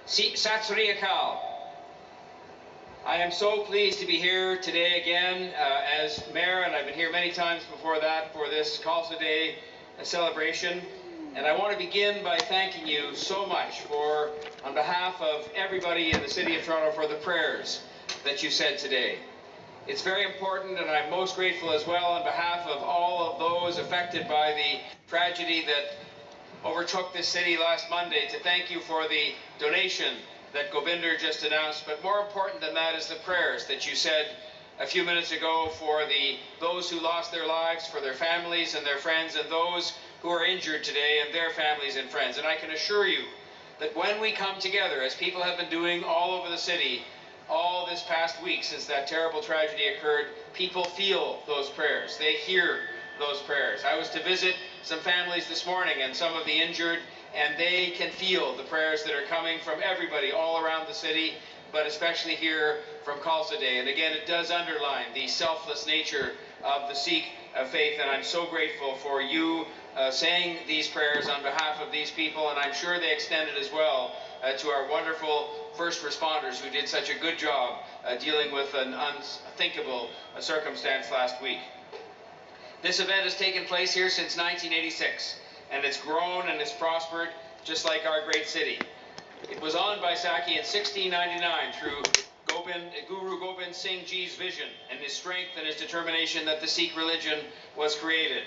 Sat Sri Akal. I am so pleased to be here today again as Mayor, and I've been here many times before that for this Khalsa Day celebration. And I want to begin by thanking you so much on behalf of everybody in the City of Toronto, for the prayers that you said today. It's very important, and I'm most grateful as well on behalf of all of those affected by the tragedy that overtook this city last Monday, to thank you for the donation that Gobinder just announced. But more important than that is the prayers that you said a few minutes ago for those who lost their lives, for their families and their friends, and those who are injured today and their families and friends. And I can assure you that when we come together, as people have been doing all over the city all this past week since that terrible tragedy occurred, people feel those prayers. They hear those prayers. I was to visit some families this morning and some of the injured, and they can feel the prayers that are coming from everybody all around the city, but especially here from Khalsa Day. And again, it does underline the selfless nature of the Sikh faith, and I'm so grateful for you saying these prayers on behalf of these people, and I'm sure they extend it as well to our wonderful first responders who did such a good job dealing with an unthinkable circumstance last week. This event has taken place here since 1986, and it's grown and it's prospered just like our great city. It was on Baisakhi in 1699 through Guru Gobind Singh Ji's vision and his strength and his determination that the Sikh religion was created.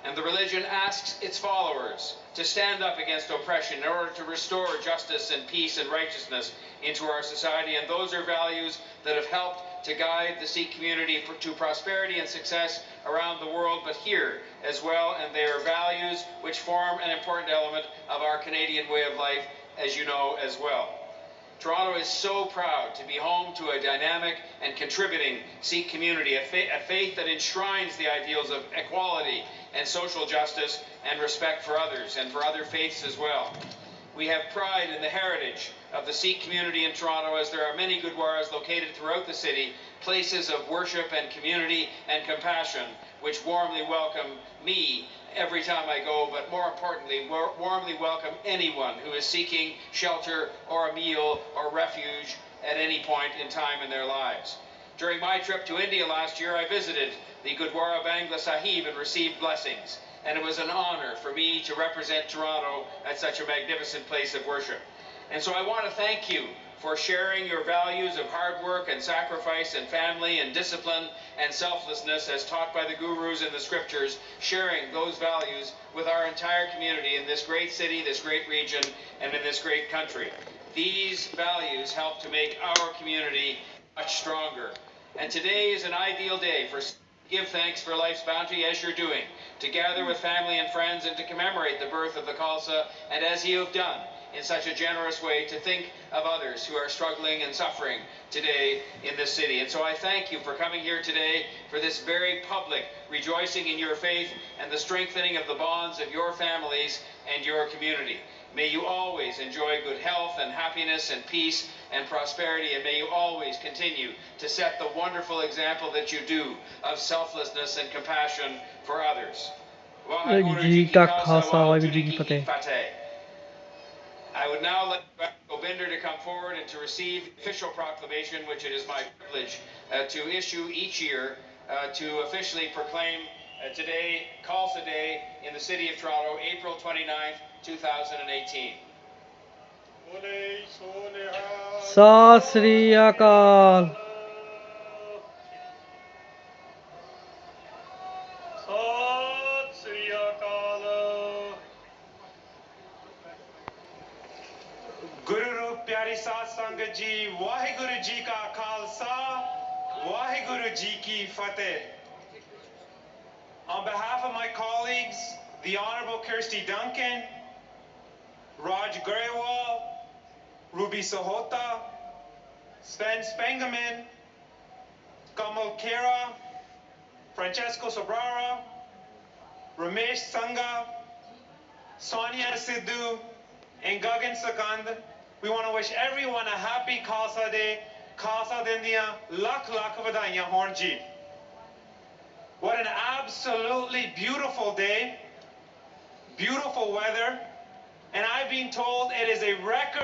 And the religion asks its followers to stand up against oppression in order to restore justice and peace and righteousness into our society. And those are values that have helped to guide the Sikh community to prosperity and success around the world, but here as well. And they are values which form an important element of our Canadian way of life, as you know as well. Toronto is so proud to be home to a dynamic and contributing Sikh community, a faith that enshrines the ideals of equality and social justice and respect for others and for other faiths as well. We have pride in the heritage of the Sikh community in Toronto, as there are many Gurdwaras located throughout the city, places of worship and community and compassion, which warmly welcome me every time I go, but more importantly, warmly welcome anyone who is seeking shelter or a meal or refuge at any point in time in their lives. During my trip to India last year, I visited the Gurdwara Bangla Sahib and received blessings, and it was an honor for me to represent Toronto at such a magnificent place of worship. And so I want to thank you for sharing your values of hard work and sacrifice and family and discipline and selflessness as taught by the gurus in the scriptures, sharing those values with our entire community in this great city, this great region, and in this great country. These values help to make our community much stronger. And today is an ideal day for give thanks for life's bounty, as you're doing, to gather with family and friends and to commemorate the birth of the Khalsa, and as you have done in such a generous way, to think of others who are struggling and suffering today in this city. And so I thank you for coming here today for this very public rejoicing in your faith and the strengthening of the bonds of your families and your community. May you always enjoy good health and happiness and peace and prosperity, and may you always continue to set the wonderful example that you do of selflessness and compassion for others. I would now like Gobinder to come forward and to receive the official proclamation, which it is my privilege to issue each year to officially proclaim today, Khalsa Day, in the City of Toronto, April 29th, 2018. Sat Sri Akal. Guru Pyari Sat Sangat Ji, Vaheguru Ji Ka Khalsa, Vaheguru Ji Ki Fateh. On behalf of my colleagues, the Honorable Kirsty Duncan, Raj Grewal, Ruby Sahota, Sven Spengeman, Kamal Kera, Francesco Sobrara, Ramesh Sangha, Sonia Sidhu, and Gagan Sakand, we want to wish everyone a happy Khalsa Day. Khalsa Dindiya, lakh vadaiyan hon ji. What an absolutely beautiful day, beautiful weather, and I've been told it is a record